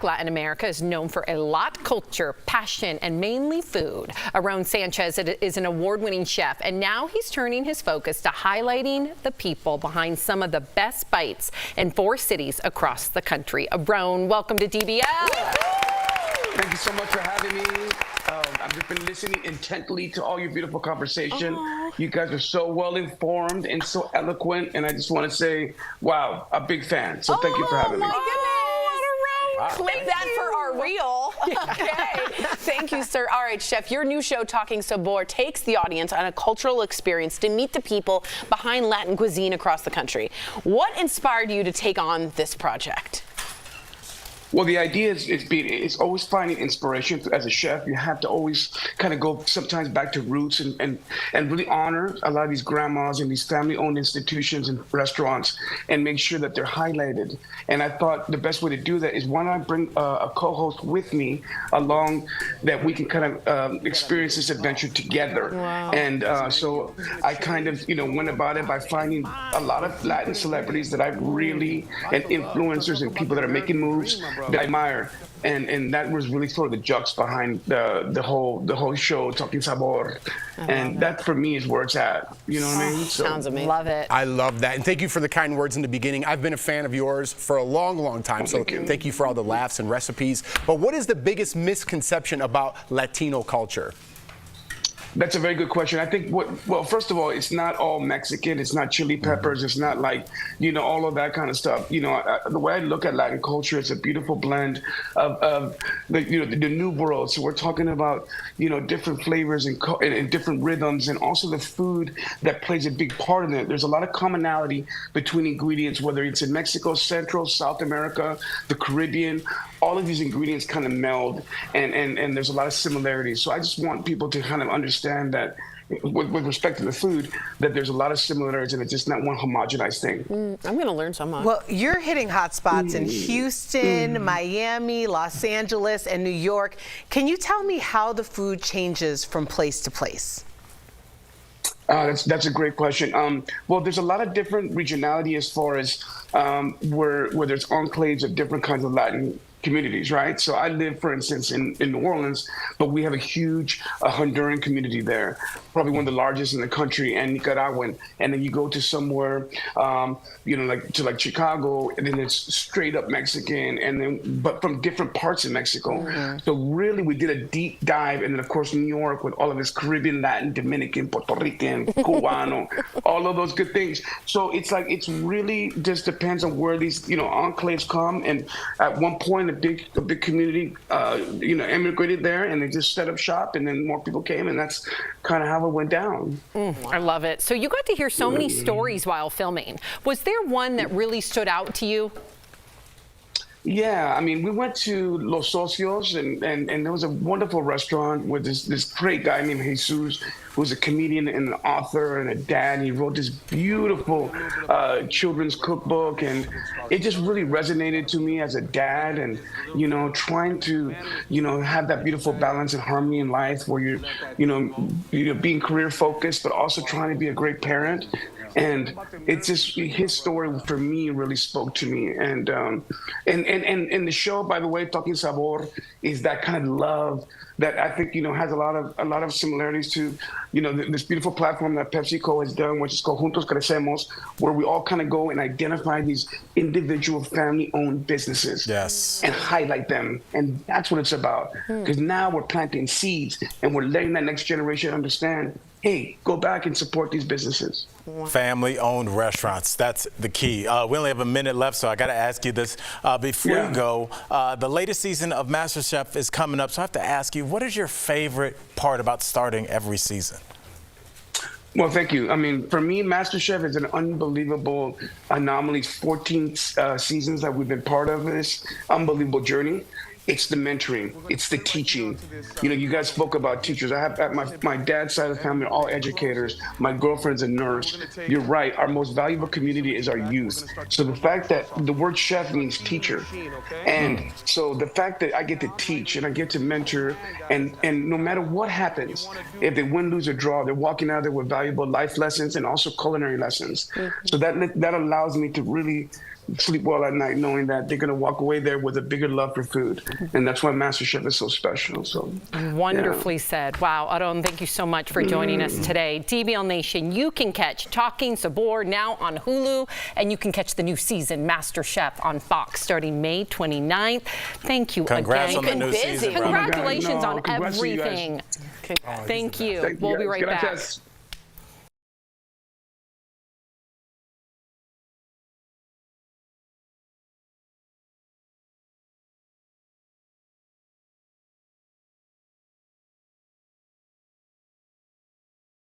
Latin America is known for a lot culture, passion, and mainly food. Aarón Sánchez is an award-winning chef, and now he's turning his focus to highlighting the people behind some of the best bites in 4 cities across the country. Aarón, welcome to DBL. Thank you so much for having me. I've just been listening intently to all your beautiful conversation. You guys are so well informed and so eloquent, and I just want to say, wow, a big fan. So thank you for having me. Wow. Claim that for our reel. Okay. Thank you, sir. All right, Chef, your new show, Talking Sabor, takes the audience on a cultural experience to meet the people behind Latin cuisine across the country. What inspired you to take on this project? Well, the idea is always finding inspiration. As a chef, you have to always kind of go sometimes back to roots and really honor a lot of these grandmas and these family-owned institutions and restaurants and make sure that they're highlighted. And I thought the best way to do that is why don't I bring a co-host with me along that we can kind of experience this adventure together. Wow. And so I kind of, went about it by finding a lot of Latin celebrities that I really, and influencers and people that are making moves that I admire, and that was really sort of the jux behind the whole show, Talking Sabor, and that for me is where it's at. You know what I mean? So, sounds amazing. Love it. I love that, and thank you for the kind words in the beginning. I've been a fan of yours for a long, long time, so thank you for all the laughs and recipes. But what is the biggest misconception about Latino culture? That's a very good question. I think well, first of all, it's not all Mexican. It's not chili peppers. It's not like, all of that kind of stuff. The way I look at Latin culture, it's a beautiful blend of the new world. So we're talking about, different flavors and different rhythms, and also the food that plays a big part in it. There's a lot of commonality between ingredients, whether it's in Mexico, Central, South America, the Caribbean. All of these ingredients kind of meld, and there's a lot of similarities. So I just want people to kind of understand that with respect to the food, that there's a lot of similarities and it's just not one homogenized thing. I'm going to learn some. Well, you're hitting hot spots in Houston, Miami, Los Angeles, and New York. Can you tell me how the food changes from place to place? That's a great question. Well, there's a lot of different regionality as far as where there's enclaves of different kinds of Latin communities, right? So I live, for instance, in New Orleans, but we have a huge Honduran community there, probably one of the largest in the country, and Nicaraguan. And then you go to somewhere, like Chicago, and then it's straight up Mexican, and then but from different parts of Mexico. So really, we did a deep dive, and then of course New York with all of its Caribbean, Latin, Dominican, Puerto Rican, Cubano, all of those good things. So it's really just depends on where these enclaves come. And at one point, a big community, emigrated there, and they just set up shop, and then more people came, and that's kind of how it went down. I love it. So you got to hear so many stories while filming. Was there one that really stood out to you? Yeah, I mean, we went to Los Socios, and there was a wonderful restaurant with this great guy named Jesus, who's a comedian and an author and a dad. And he wrote this beautiful children's cookbook, and it just really resonated to me as a dad, and trying to have that beautiful balance and harmony in life where you're being career focused, but also trying to be a great parent. And it's just his story for me really spoke to me, and the show, by the way, Talking Sabor, is that kind of love that I think has a lot of similarities to this beautiful platform that PepsiCo has done, which is called Juntos Crecemos, where we all kind of go and identify these individual family-owned businesses, and highlight them, and that's what it's about. Because now we're planting seeds and we're letting that next generation understand, hey, go back and support these businesses. Family-owned restaurants, that's the key. We only have a minute left, so I got to ask you this. Before you go, the latest season of MasterChef is coming up, so I have to ask you, what is your favorite part about starting every season? Well, thank you. I mean, for me, MasterChef is an unbelievable anomaly. 14 seasons that we've been part of this unbelievable journey. It's the mentoring. It's the teaching. You guys spoke about teachers. I have at my dad's side of the family, all educators. My girlfriend's a nurse. You're right. Our most valuable community is our youth. So the fact that the word chef means teacher. And so the fact that I get to teach and I get to mentor, and no matter what happens, if they win, lose, or draw, they're walking out there with valuable life lessons and also culinary lessons. So that allows me to really sleep well at night knowing that they're going to walk away there with a bigger love for food. And that's why MasterChef is so special. So Wonderfully said. Wow, Aarón, thank you so much for joining us today. DBL Nation, you can catch Talking Sabor now on Hulu, and you can catch the new season, MasterChef, on Fox starting May 29th. Thank you Congrats again. on the new season, brother. Congratulations on Congrats to you guys. everything. Thank you. We'll be right back. Gracias.